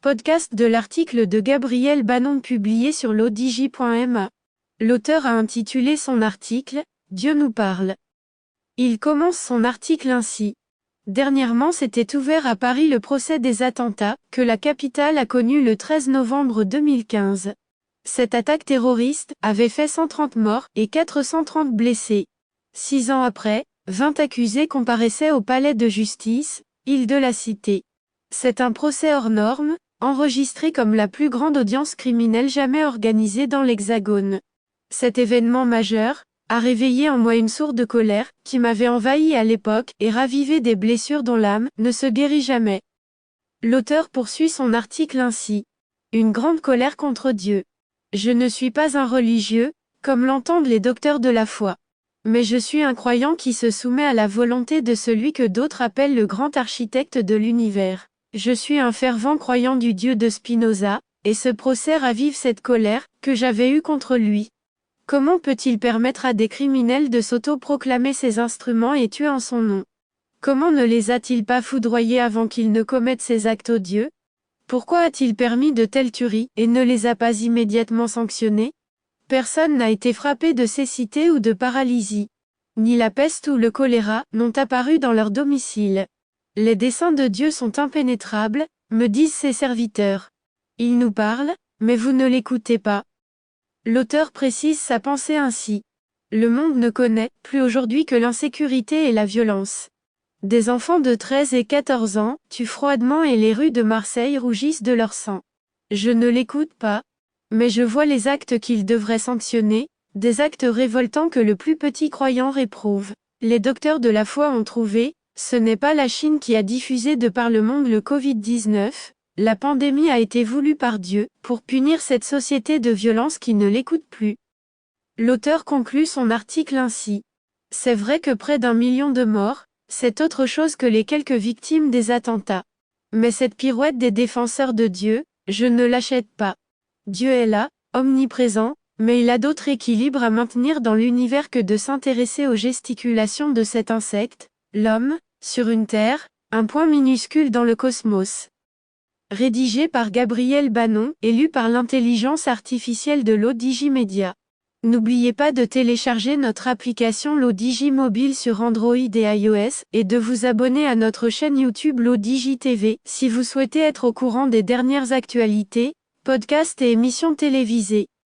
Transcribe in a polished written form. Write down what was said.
Podcast de l'article de Gabriel Bannon publié sur l'odj.ma. L'auteur a intitulé son article « Dieu nous parle ». Il commence son article ainsi. Dernièrement s'était ouvert à Paris le procès des attentats, que la capitale a connu le 13 novembre 2015. Cette attaque terroriste avait fait 130 morts et 430 blessés. 6 ans après, 20 accusés comparaissaient au palais de justice, île de la Cité. C'est un procès hors norme, enregistré comme la plus grande audience criminelle jamais organisée dans l'Hexagone. Cet événement majeur a réveillé en moi une sourde colère, qui m'avait envahi à l'époque et ravivé des blessures dont l'âme ne se guérit jamais. L'auteur poursuit son article ainsi. Une grande colère contre Dieu. Je ne suis pas un religieux, comme l'entendent les docteurs de la foi. Mais je suis un croyant qui se soumet à la volonté de celui que d'autres appellent le grand architecte de l'univers. Je suis un fervent croyant du Dieu de Spinoza, et ce procès ravive cette colère que j'avais eue contre lui. Comment peut-il permettre à des criminels de s'auto-proclamer ses instruments et tuer en son nom? Comment ne les a-t-il pas foudroyés avant qu'ils ne commettent ces actes odieux? Pourquoi a-t-il permis de telles tueries et ne les a pas immédiatement sanctionnées? Personne n'a été frappé de cécité ou de paralysie. Ni la peste ou le choléra n'ont apparu dans leur domicile. Les desseins de Dieu sont impénétrables, me disent ses serviteurs. Il nous parle, mais vous ne l'écoutez pas. L'auteur précise sa pensée ainsi. Le monde ne connaît plus aujourd'hui que l'insécurité et la violence. Des enfants de 13 et 14 ans tuent froidement et les rues de Marseille rougissent de leur sang. Je ne l'écoute pas, mais je vois les actes qu'il devrait sanctionner, des actes révoltants que le plus petit croyant réprouve. Les docteurs de la foi ont trouvé, ce n'est pas la Chine qui a diffusé de par le monde le Covid-19, la pandémie a été voulue par Dieu, pour punir cette société de violence qui ne l'écoute plus. L'auteur conclut son article ainsi. C'est vrai que près d'1 million de morts, c'est autre chose que les quelques victimes des attentats. Mais cette pirouette des défenseurs de Dieu, je ne l'achète pas. Dieu est là, omniprésent, mais il a d'autres équilibres à maintenir dans l'univers que de s'intéresser aux gesticulations de cet insecte, l'homme, sur une terre, un point minuscule dans le cosmos. Rédigé par Gabriel Bannon et lu par l'intelligence artificielle de l'odj Media. N'oubliez pas de télécharger notre application l'odj mobile sur Android et iOS et de vous abonner à notre chaîne YouTube l'odj TV si vous souhaitez être au courant des dernières actualités, podcasts et émissions télévisées.